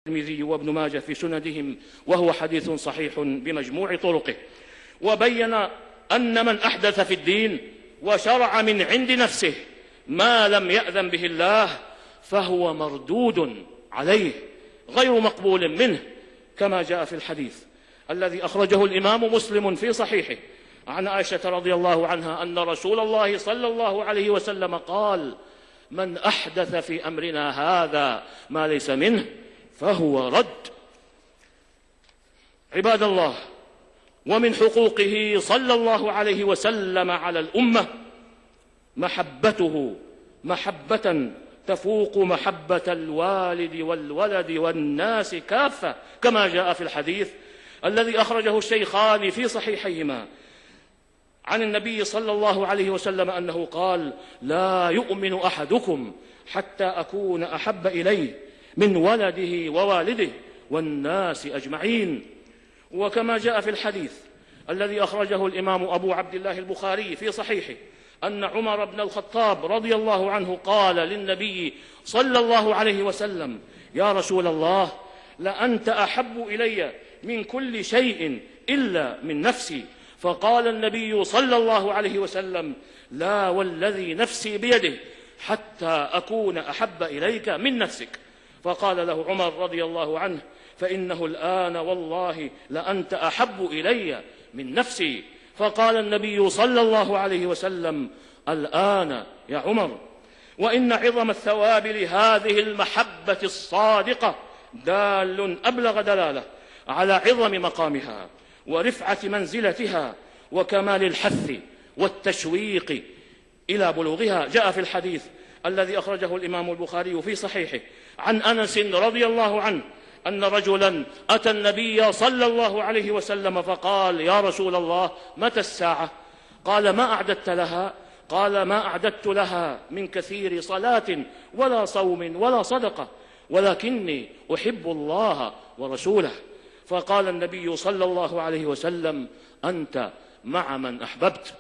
الترمذي وابن ماجه في سندهم، وهو حديث صحيح بمجموع طرقه. وبين أن من أحدث في الدين وشرع من عند نفسه ما لم يأذن به الله فهو مردود عليه غير مقبول منه، كما جاء في الحديث الذي أخرجه الإمام مسلم في صحيحه عن عائشة رضي الله عنها أن رسول الله صلى الله عليه وسلم قال: من أحدث في أمرنا هذا ما ليس منه فهو رد. عباد الله، ومن حقوقه صلى الله عليه وسلم على الأمة محبته محبة تفوق محبة الوالد والولد والناس كافة، كما جاء في الحديث الذي أخرجه الشيخان في صحيحيهما عن النبي صلى الله عليه وسلم أنه قال: لا يؤمن أحدكم حتى أكون أحب إليه من ولده ووالده والناس أجمعين. وكما جاء في الحديث الذي أخرجه الإمام أبو عبد الله البخاري في صحيحه أن عمر بن الخطاب رضي الله عنه قال للنبي صلى الله عليه وسلم: يا رسول الله، لأنت أحب إلي من كل شيء إلا من نفسي. فقال النبي صلى الله عليه وسلم: لا والذي نفسي بيده حتى أكون أحب إليك من نفسك. فقال له عمر رضي الله عنه: فإنه الآن والله لأنت أحب إلي من نفسي. فقال النبي صلى الله عليه وسلم: الآن يا عمر. وإن عظم الثواب لهذه المحبة الصادقة دال أبلغ دلالة على عظم مقامها ورفعة منزلتها وكمال الحث والتشويق إلى بلوغها. جاء في الحديث الذي أخرجه الإمام البخاري في صحيحه عن أنس رضي الله عنه أن رجلا أتى النبي صلى الله عليه وسلم فقال: يا رسول الله، متى الساعة؟ قال: ما أعددت لها؟ قال: ما أعددت لها من كثير صلاة ولا صوم ولا صدقة، ولكني أحب الله ورسوله. فقال النبي صلى الله عليه وسلم: أنت مع من أحببت.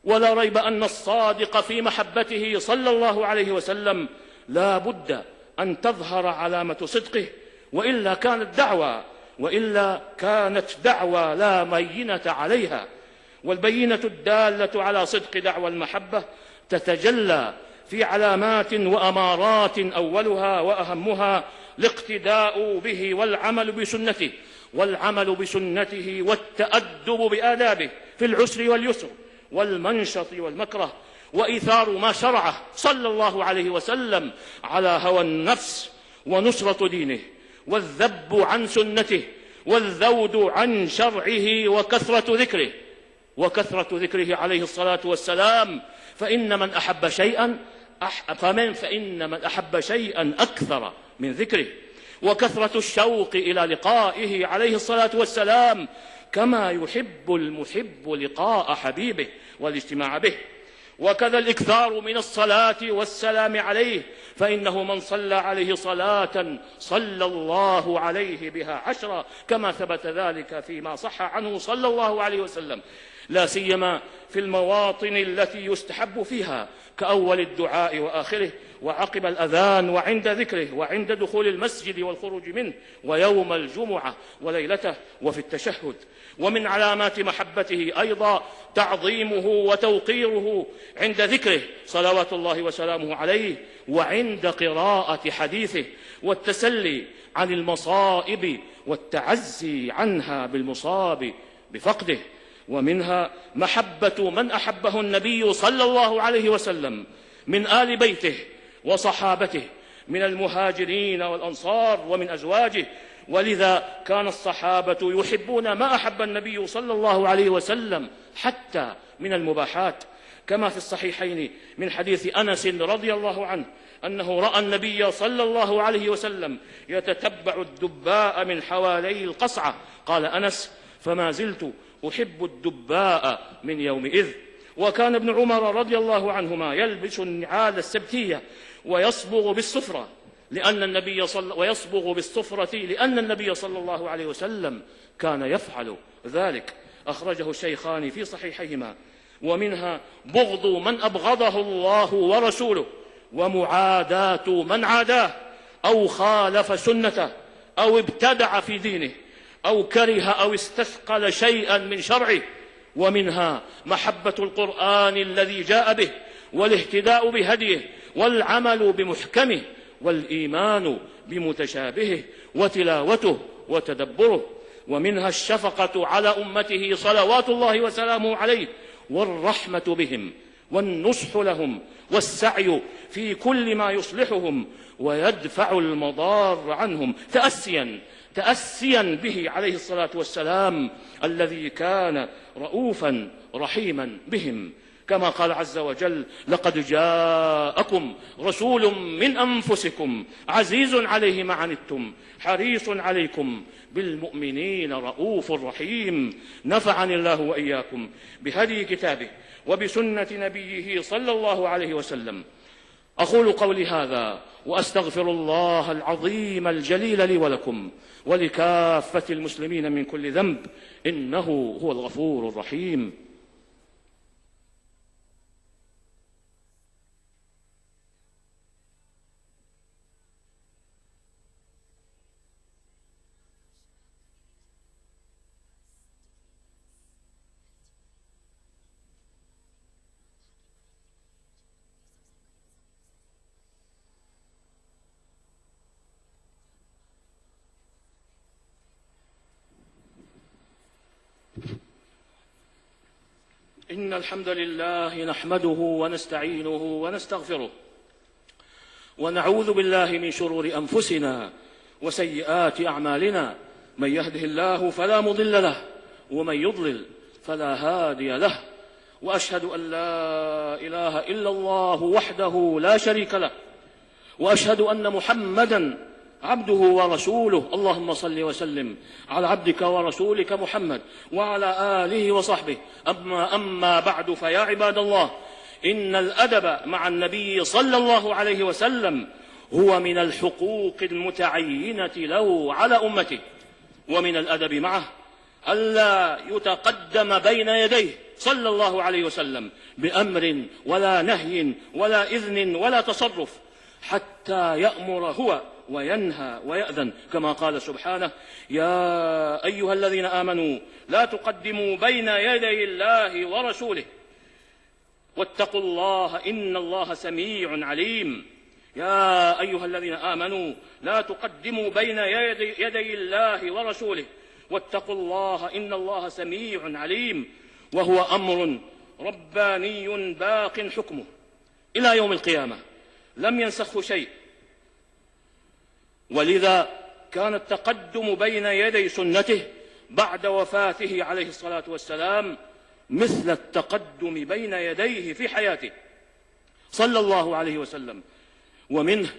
ولا ريب أن الصادق في محبته صلى الله عليه وسلم لا بد أن تظهر علامة صدقه، وإلا كانت دعوى لا بينة عليها. والبينة الدالة على صدق دعوى المحبة تتجلى في علامات وأمارات، أولها وأهمها الاقتداء به والعمل بسنته والتأدب بآدابه في العسر واليسر والمنشط والمكره، وإيثار ما شرعه صلى الله عليه وسلم على هوى النفس ونصرة دينه، والذب عن سنته والذود عن شرعه وكثرة ذكره عليه الصلاة والسلام. فإن من أحب شيئا أكثر من ذكره، وكثرة الشوق إلى لقائه عليه الصلاة والسلام كما يحب المحب لقاء حبيبه والاجتماع به. وكذا الإكثار من الصلاة والسلام عليه، فإنه من صلى عليه صلاة صلى الله عليه بها 10، كما ثبت ذلك فيما صح عنه صلى الله عليه وسلم، لا سيما في المواطن التي يستحب فيها كأول الدعاء وآخره، وعقب الأذان، وعند ذكره، وعند دخول المسجد والخروج منه، ويوم الجمعة وليلته، وفي التشهد. ومن علامات محبته أيضا تعظيمه وتوقيره عند ذكره صلوات الله وسلامه عليه، وعند قراءة حديثه، والتسلي عن المصائب والتعزي عنها بالمصاب بفقده. ومنها محبة من أحبه النبي صلى الله عليه وسلم من آل بيته وصحابته من المهاجرين والأنصار ومن أزواجه. ولذا كان الصحابة يحبون ما أحب النبي صلى الله عليه وسلم حتى من المباحات، كما في الصحيحين من حديث أنس رضي الله عنه أنه رأى النبي صلى الله عليه وسلم يتتبع الدباء من حوالي القصعة. قال أنس: فما زلت أحب الدباء من يومئذ. وكان ابن عمر رضي الله عنهما يلبس النعال السبتية ويصبغ بالصفرة لأن النبي صلى الله عليه وسلم كان يفعل ذلك. أخرجه الشيخان في صحيحيهما. ومنها بغض من أبغضه الله ورسوله، ومعاداة من عاداه، أو خالف سنته أو ابتدع في دينه أو كره أو استثقل شيئا من شرعه، ومنها محبة القرآن الذي جاء به، والاهتداء بهديه، والعمل بمحكمه، والإيمان بمتشابهه، وتلاوته وتدبره. ومنها الشفقة على أمته صلوات الله وسلامه عليه، والرحمة بهم، والنصح لهم، والسعي في كل ما يصلحهم ويدفع المضار عنهم، تأسيا به عليه الصلاة والسلام الذي كان رؤوفا رحيما بهم، كما قال عز وجل: لقد جاءكم رسول من أنفسكم عزيز عليه ما عنتم حريص عليكم بالمؤمنين رؤوف رحيم. نفعني الله وإياكم بهدي كتابه وبسنة نبيه صلى الله عليه وسلم. أقول قولي هذا وأستغفر الله العظيم الجليل لي ولكم ولكافة المسلمين من كل ذنب، إنه هو الغفور الرحيم. إن الحمد لله نحمده ونستعينه ونستغفره، ونعوذ بالله من شرور أنفسنا وسيئات أعمالنا. من يهده الله فلا مضل له، ومن يضلل فلا هادي له. وأشهد أن لا إله إلا الله وحده لا شريك له، وأشهد أن محمدًا عبده ورسوله. اللهم صل وسلم على عبدك ورسولك محمد وعلى آله وصحبه. أما بعد، فيا عباد الله، إن الأدب مع النبي صلى الله عليه وسلم هو من الحقوق المتعينة له على أمته. ومن الأدب معه ألا يتقدم بين يديه صلى الله عليه وسلم بأمر ولا نهي ولا إذن ولا تصرف حتى يأمر هو وينهى ويأذن، كما قال سبحانه: يا أيها الذين آمنوا لا تقدموا بين يدي الله ورسوله واتقوا الله إن الله سميع عليم. يا أيها الذين آمنوا لا تقدموا بين يدي الله ورسوله واتقوا الله إن الله سميع عليم. وهو أمر رباني باق حكمه إلى يوم القيامة، لم ينسخه شيء. ولذا كان التقدم بين يدي سنته بعد وفاته عليه الصلاة والسلام مثل التقدم بين يديه في حياته صلى الله عليه وسلم. ومنه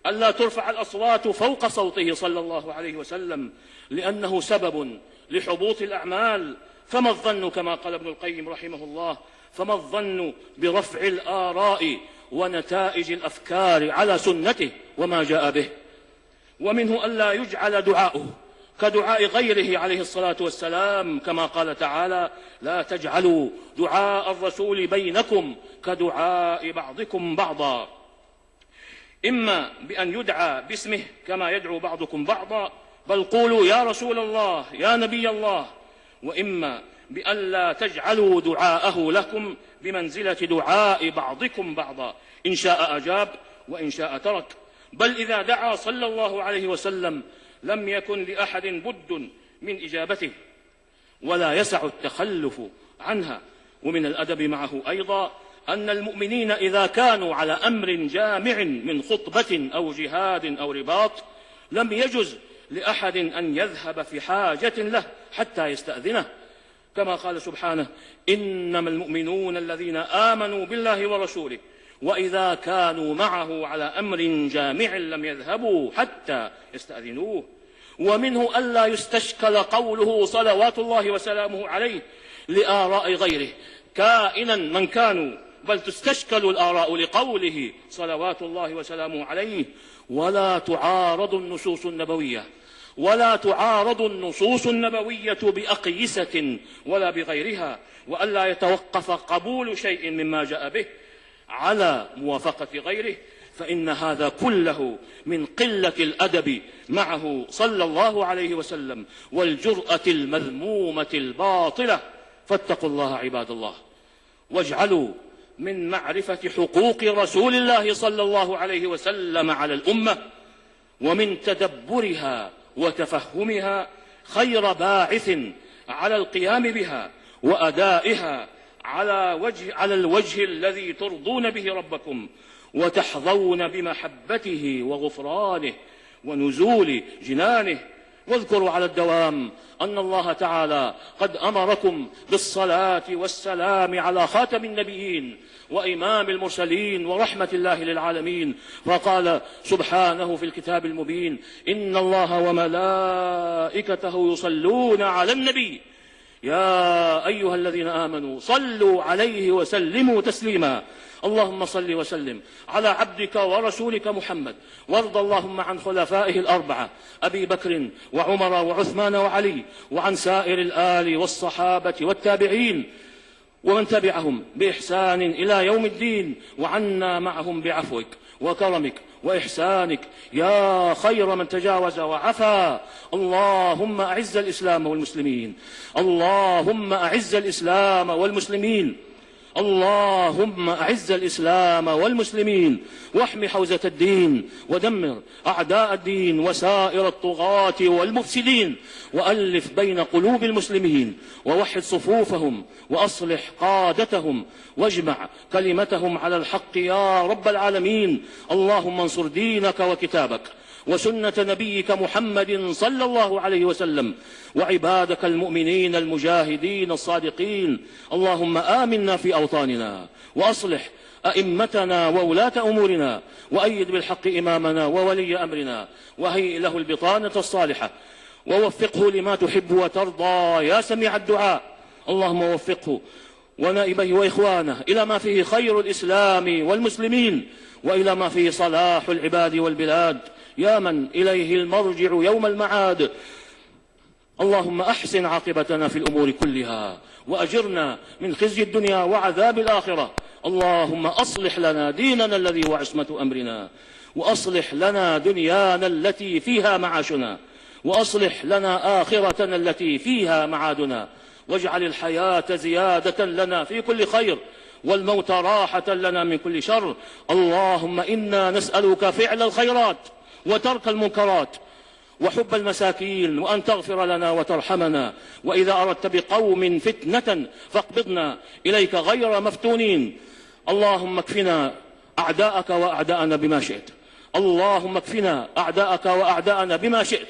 ألا ترفع الأصوات فوق صوته صلى الله عليه وسلم، لأنه سبب لحبوط الأعمال. فما الظن، كما قال ابن القيم رحمه الله، فما الظن برفع الآراء ونتائج الأفكار على سنته وما جاء به. ومنه ألا يجعل دعاؤه كدعاء غيره عليه الصلاة والسلام، كما قال تعالى: لا تجعلوا دعاء الرسول بينكم كدعاء بعضكم بعضا، إما بأن يدعى باسمه كما يدعو بعضكم بعضا، بل قولوا يا رسول الله يا نبي الله، وإما بأن لا تجعلوا دعاءه لكم بمنزلة دعاء بعضكم بعضا، إن شاء أجاب وإن شاء ترك. بل إذا دعا صلى الله عليه وسلم لم يكن لأحد بد من إجابته، ولا يسع التخلف عنها. ومن الأدب معه أيضا أن المؤمنين إذا كانوا على أمر جامع من خطبة أو جهاد أو رباط لم يجز لأحد أن يذهب في حاجة له حتى يستأذنه، كما قال سبحانه: إنما المؤمنون الذين آمنوا بالله ورسوله وإذا كانوا معه على أمر جامع لم يذهبوا حتى يستأذنوه. ومنه ألا يستشكل قوله صلوات الله وسلامه عليه لآراء غيره كائنا من كانوا، بل تستشكل الآراء لقوله صلوات الله وسلامه عليه. ولا تعارض النصوص النبوية بأقيسة ولا بغيرها، وألا يتوقف قبول شيء مما جاء به على موافقة غيره، فإن هذا كله من قلة الأدب معه صلى الله عليه وسلم والجرأة المذمومة الباطلة. فاتقوا الله عباد الله، واجعلوا من معرفة حقوق رسول الله صلى الله عليه وسلم على الأمة ومن تدبرها وتفهمها خير باعث على القيام بها وأدائها على الوجه الذي ترضون به ربكم وتحظون بمحبته وغفرانه ونزول جنانه. واذكروا على الدوام أن الله تعالى قد أمركم بالصلاة والسلام على خاتم النبيين وإمام المرسلين ورحمة الله للعالمين، فقال سبحانه في الكتاب المبين: إن الله وملائكته يصلون على النبي يا أيها الذين آمنوا صلوا عليه وسلموا تسليما. اللهم صل وسلم على عبدك ورسولك محمد، وارض اللهم عن خلفائه الأربعة أبي بكر وعمر وعثمان وعلي، وعن سائر الآل والصحابة والتابعين ومن تبعهم بإحسان إلى يوم الدين، وعنا معهم بعفوك وكرمك وإحسانك يا خير من تجاوز وعفا. اللهم أعز الإسلام والمسلمين، اللهم أعز الإسلام والمسلمين، اللهم أعز الإسلام والمسلمين، واحم حوزة الدين، ودمر أعداء الدين وسائر الطغاة والمفسدين، وألف بين قلوب المسلمين، ووحد صفوفهم، وأصلح قادتهم، واجمع كلمتهم على الحق يا رب العالمين. اللهم انصر دينك وكتابك وسنة نبيك محمد صلى الله عليه وسلم وعبادك المؤمنين المجاهدين الصادقين. اللهم آمنا في أوطاننا، وأصلح أئمتنا وولاة أمورنا، وأيد بالحق إمامنا وولي أمرنا، وهيئ له البطانة الصالحة، ووفقه لما تحب وترضى يا سميع الدعاء. اللهم وفقه ونائبه وإخوانه إلى ما فيه خير الإسلام والمسلمين، وإلى ما فيه صلاح العباد والبلاد، يا من إليه المرجع يوم المعاد. اللهم أحسن عاقبتنا في الأمور كلها، وأجرنا من خزي الدنيا وعذاب الآخرة. اللهم أصلح لنا ديننا الذي هو عصمة أمرنا، وأصلح لنا دنيانا التي فيها معاشنا، وأصلح لنا آخرتنا التي فيها معادنا، واجعل الحياة زيادة لنا في كل خير، والموت راحة لنا من كل شر. اللهم إنا نسألك فعل الخيرات وترك المنكرات وحب المساكين، وأن تغفر لنا وترحمنا، وإذا أردت بقوم فتنة فاقبضنا إليك غير مفتونين. اللهم اكفنا أعداءك وأعداءنا بما شئت، اللهم اكفنا أعداءك وأعداءنا بما شئت،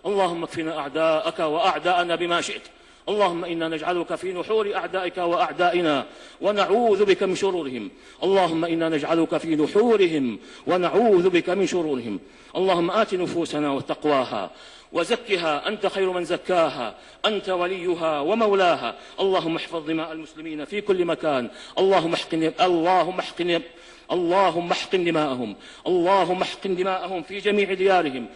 اللهم اكفنا أعداءك وأعداءنا بما شئت. اللهم إنا نجعلك في نحور أعدائك وأعدائنا ونعوذ بك من شرورهم. اللهم إنا نجعلك في نحورهم ونعوذ بك من شرورهم. اللهم آت نفوسنا وتقواها وزكها أنت خير من زكاها، أنت وليها ومولاها. اللهم احفظ دماء المسلمين في كل مكان، اللهم احقن دماءهم، اللهم احقن دماءهم في جميع ديارهم،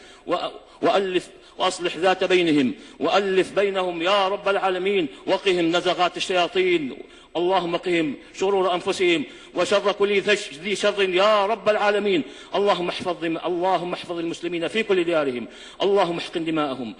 وألف وأصلح ذات بينهم، وألف بينهم يا رب العالمين، وقهم نزغات الشياطين. اللهم قهم شرور أنفسهم وشر كل ذي شر يا رب العالمين. اللهم احفظ المسلمين في كل ديارهم، اللهم احقن دماءهم،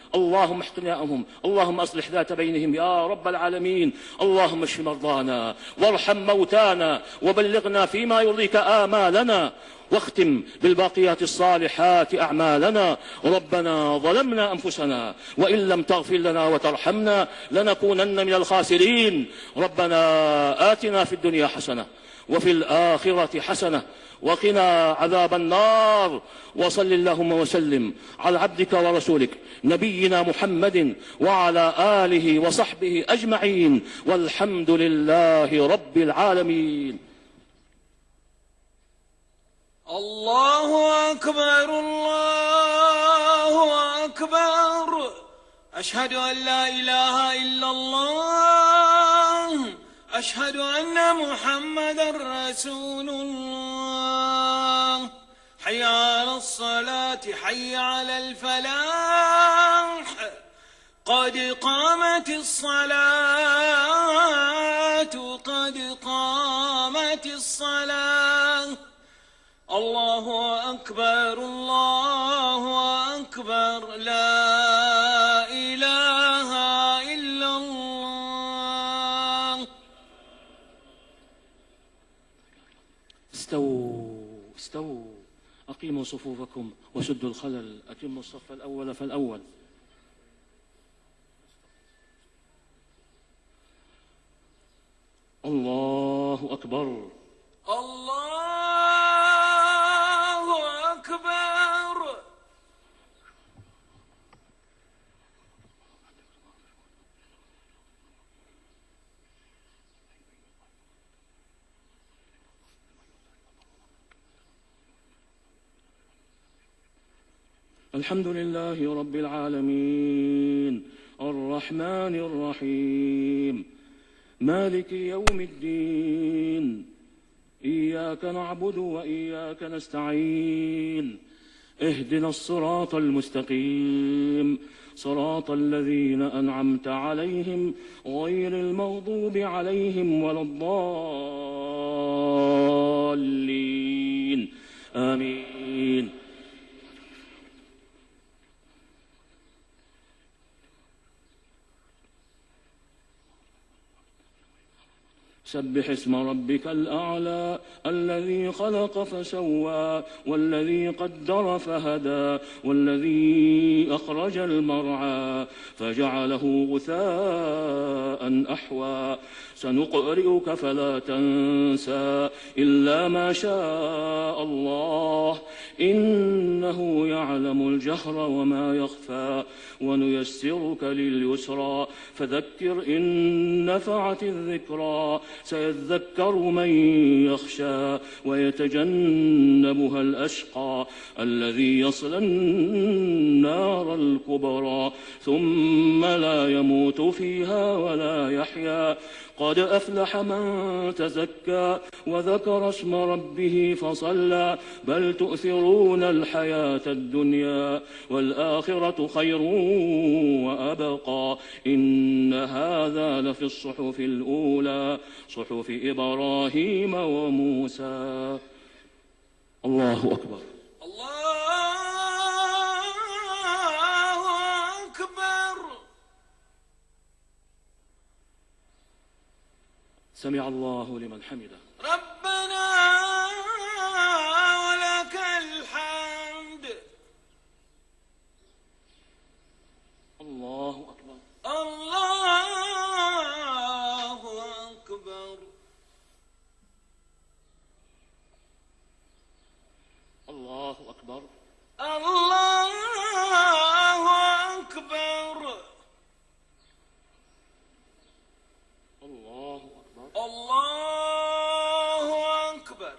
اللهم أصلح ذات بينهم يا رب العالمين. اللهم اشف مرضانا وارحم موتانا، وبلغنا فيما يرضيك آمالنا، واختم بالباقيات الصالحات أعمالنا. ربنا ظلمنا أنفسنا وإن لم تغفر لنا وترحمنا لنكونن من الخاسرين. ربنا آتنا في الدنيا حسنة وفي الآخرة حسنة وقنا عذاب النار. وصل اللهم وسلم على عبدك ورسولك نبينا محمد وعلى آله وصحبه أجمعين، والحمد لله رب العالمين. الله أكبر، الله أكبر، أشهد أن لا إله إلا الله، أشهد أن محمدا رسول الله. حي على الصلاة، حي على الفلاح، قد قامت الصلاة، قد قامت الصلاة. الله أكبر الله أكبر لا إله إلا الله. استووا أقيموا صفوفكم وسدوا الخلل، أتموا الصف الأول فالأول. الله أكبر الله أكبر. الحمد لله رب العالمين الرحمن الرحيم مالك يوم الدين، إياك نعبد وإياك نستعين، اهدنا الصراط المستقيم، صراط الذين أنعمت عليهم غير المغضوب عليهم ولا الضالين، آمين. سبح اسم ربك الأعلى الذي خلق فسوى والذي قدر فهدى والذي أخرج المرعى فجعله غثاء أحوى. سنقرئك فلا تنسى إلا ما شاء الله إنه يعلم الجهر وما يخفى ونيسرك لليسرى فذكر إن نفعت الذكرى سيذكر من يخشى ويتجنبها الأشقى الذي يصلى النار الكبرى ثم لا يموت فيها ولا يحيا. قد أفلح من تزكى وذكر اسم ربه فصلى بل تؤثرون الحياة الدنيا والآخرة خير وأبقى إن هذا لفي الصحف الأولى صحف إبراهيم وموسى. الله أكبر الله أكبر. سمع الله لمن حمده. ربنا ولك الحمد. الله أكبر الله أكبر. الله أكبر الله أكبر. الله أكبر الله أكبر.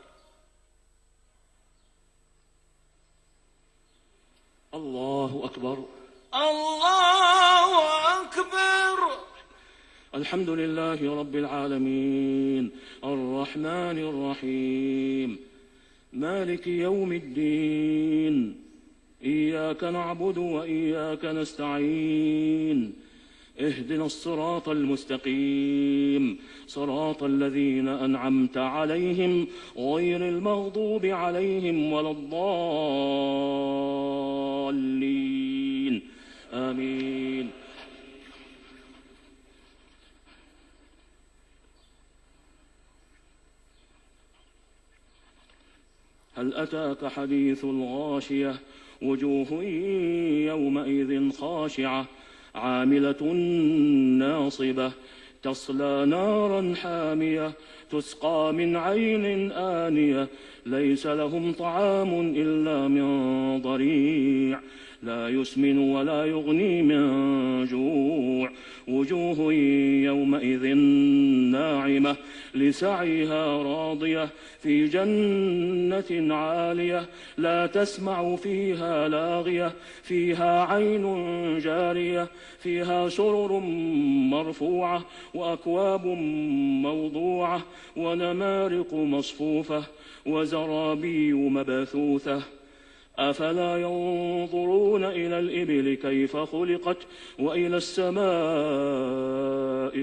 الله أكبر الله أكبر. الحمد لله رب العالمين الرحمن الرحيم مالك يوم الدين، إياك نعبد وإياك نستعين، اهدنا الصراط المستقيم، صراط الذين أنعمت عليهم غير المغضوب عليهم ولا الضالين، آمين. هل أتاك حديث الغاشية وجوه يومئذ خاشعة عاملة ناصبة تصلى نارا حامية تسقى من عين آنية ليس لهم طعام إلا من ضريع لا يسمن ولا يغني من جوع وجوه يومئذ ناعمة لسعيها راضية في جنة عالية لا تسمع فيها لاغية فيها عين جارية فيها سرر مرفوعة وأكواب موضوعة ونمارق مصفوفة وزرابي مبثوثة أفلا ينظرون إلى الإبل كيف خلقت وإلى السماء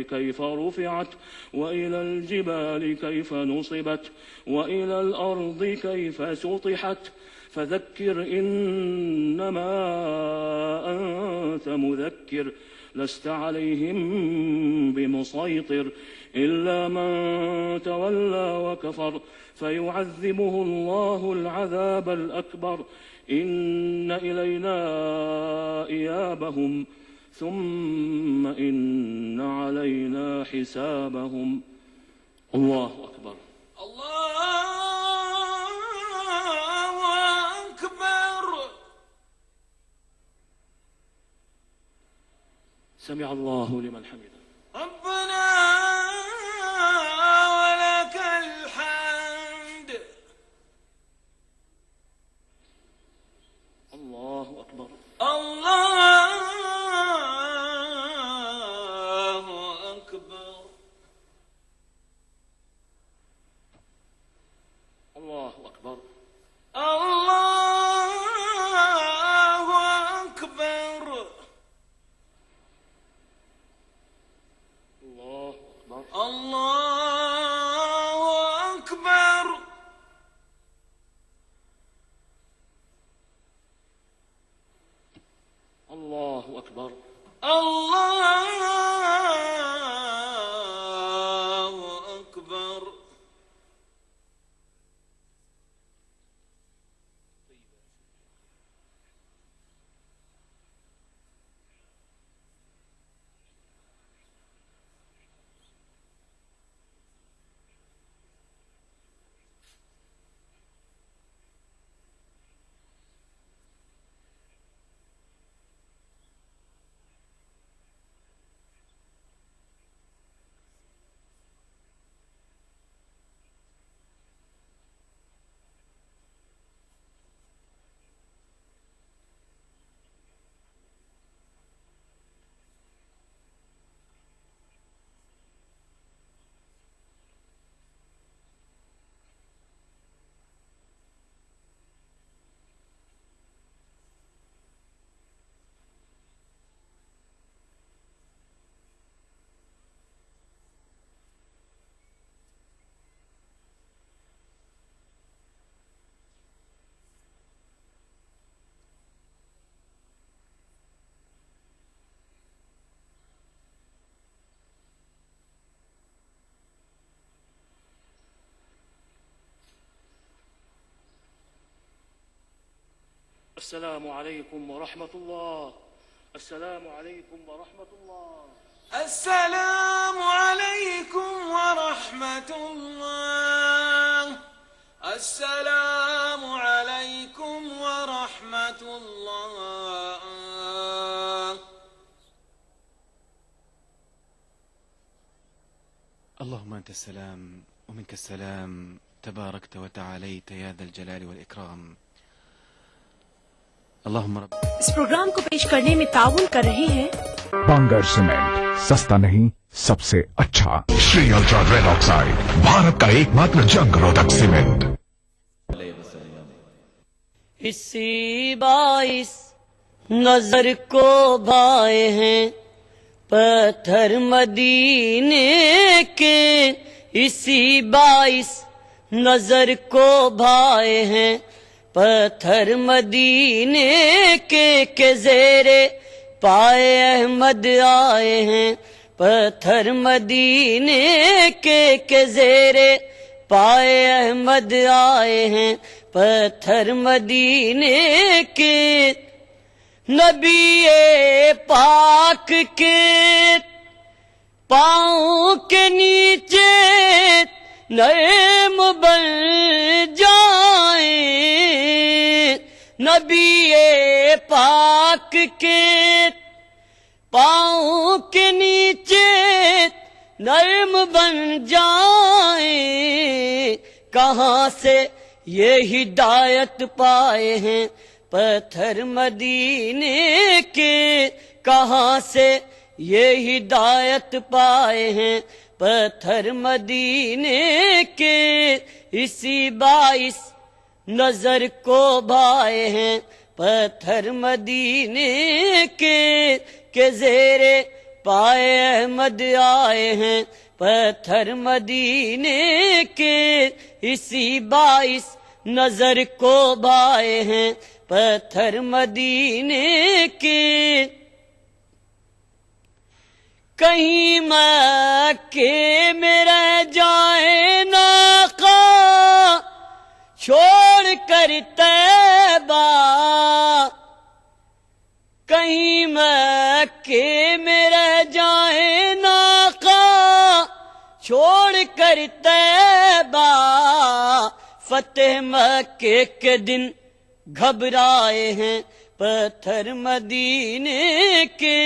كيف رفعت وإلى الجبال كيف نصبت وإلى الأرض كيف سطحت فذكر إنما أنت مذكر لست عليهم بمسيطر إلا من تولى وكفر فيعذبه الله العذاب الأكبر إن إلينا إيابهم ثم إن علينا حسابهم. الله أكبر. الله أكبر. سمع الله لمن حمده. ربنا ولك الحمد. الله أكبر. الله أكبر. الله أكبر. الله أكبر. الله أكبر. الله أكبر. الله أكبر. الله أكبر. السلام عليكم ورحمة الله. السلام عليكم ورحمة الله. السلام عليكم ورحمة الله. السلام عليكم ورحمة الله. اللهم أنت السلام ومنك السلام تباركت وتعاليت يا ذا الجلال والإكرام. اللهم رب इस प्रोग्राम को पेश करने में ताउन कर रहे हैं बांगर सीमेंट, सस्ता नहीं सबसे अच्छा। Shri ultra red oxide, Bharat का एकमात्र जंग रोधक सीमेंट। इसी बाइस नजर को भाए हैं पत्थर मदीने के, इसी बाइस नजर को भाए हैं पत्थर मदीने के ज़ेरे पाए अहमद आए हैं पत्थर मदीने के ज़ेरे पाए अहमद आए हैं पत्थर मदीने के। नबी पाक के पाँव के नीचे नर्म बन जाए, नबी पाक के पाँव के नीचे नर्म बन जाए। कहाँ से ये हिदायत पाए हैं पत्थर मदीने के, कहाँ से ये हिदायत पाए हैं पत्थर मदीने के। इसी बाइस نظر کو بھائے ہیں پتھر مدینے کے زیر پائے احمد آئے ہیں پتھر مدینے کے، اسی باعث نظر کو بھائے ہیں پتھر مدینے کے۔ کہیں مکے میں رہ جائے ناقا چھوڑ کر طیبہ، کہیں مکے میں رہ جائے ناقا چھوڑ کر طیبہ، فتح مکے کے دن گھبرائے ہیں پتھر مدینے کے،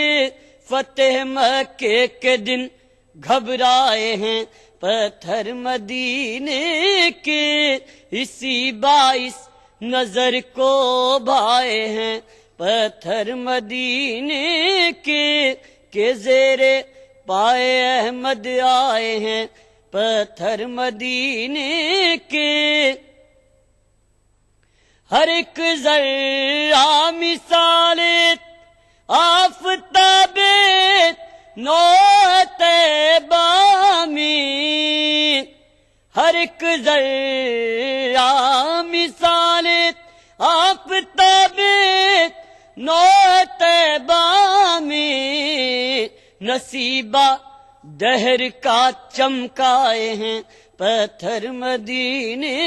فتح مکے کے دن گھبرائے ہیں پتھر مدینے کے، اسی باعث نظر کو بھائے ہیں پتھر مدینے کے زیر پائے احمد آئے ہیں پتھر مدینے کے۔ ہر ایک ذرہ مثال آفتاب نو طیبہ میں، ہر ایک ذرہ مثال آفتاب نو طیبہ میں، نصیبہ دہر کا چمکائے ہیں پتھر مدینے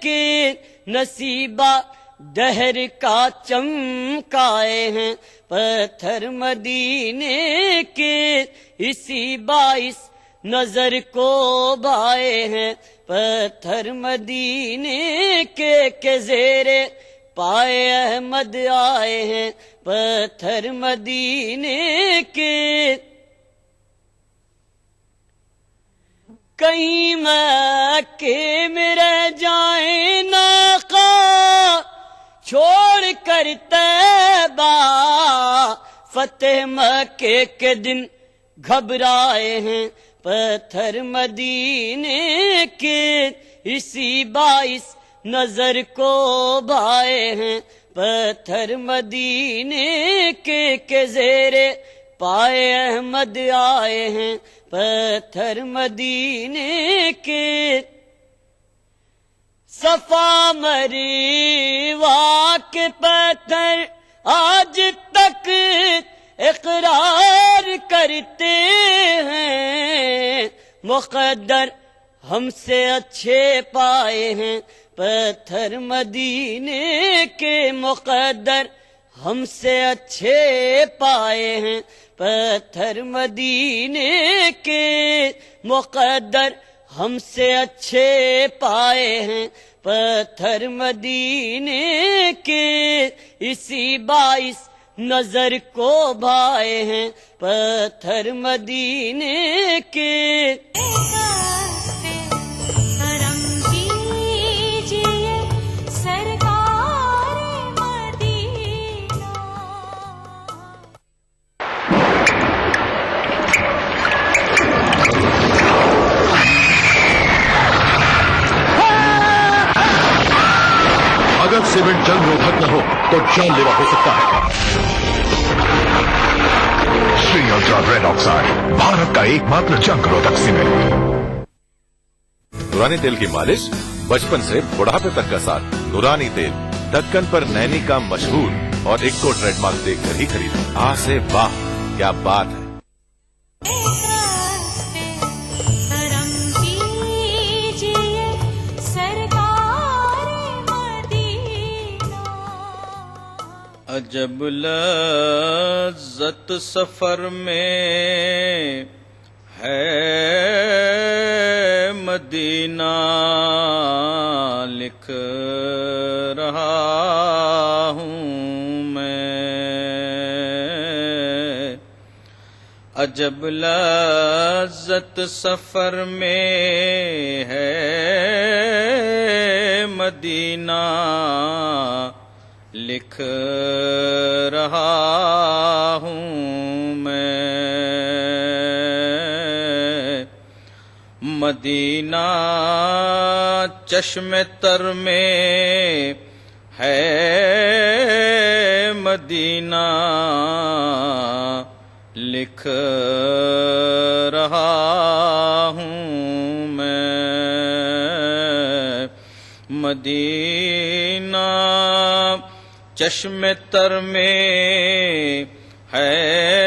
کے، نصیبہ دہر کا چمکائے ہیں پتھر مدینے کے، اسی باعث نظر کو بھائے ہیں پتھر مدینے کے زیر پائے احمد آئے ہیں پتھر مدینے کے۔ کہیں مکے میں رہ جائیں ناقا چھوڑ کر طیبہ، فتح مکے کے دن گھبرائے ہیں پتھر مدینے کے، اسی باعث نظر کو بھائے ہیں پتھر مدینے کے زیر پائے احمد آئے ہیں پتھر مدینے کے۔ صفا مروہ کے پتھر آج تک اقرار کرتے ہیں، مقدر ہم سے اچھے پائے ہیں پتھر مدینے کے، مقدر ہم سے اچھے پائے ہیں پتھر مدینے کے، مقدر ہم سے اچھے پائے ہیں پتھر مدینے کے، اسی باعث نظر کو بھائے ہیں پتھر مدینے کے۔ کرم کیجئے سرکار مدینہ۔ अगर सीमेंट जंग रोधक न हो तो जानलेवा हो सकता है। Shri ultra red oxide, Bharat का एकमात्र जंग रोधक सीमेंट। नूरानी तेल की मालिश बचपन से बुढ़ापे तक का साथ। नूरानी तेल ढक्कन पर नैनी का मशहूर और इक्को ट्रेडमार्क देखकर ही खरीदें। आ से वाह, क्या बात है। करम कीजिए सरकार मदीना। अजब लज्जत सफर में है मदीना, लिख रहा हूँ मैं। अजब लज्जत सफर में है मदीना, लिख रहा हूँ मैं। مدینہ چشم تر میں ہے مدینہ لکھ رہا ہوں میں مدینہ چشم تر میں ہے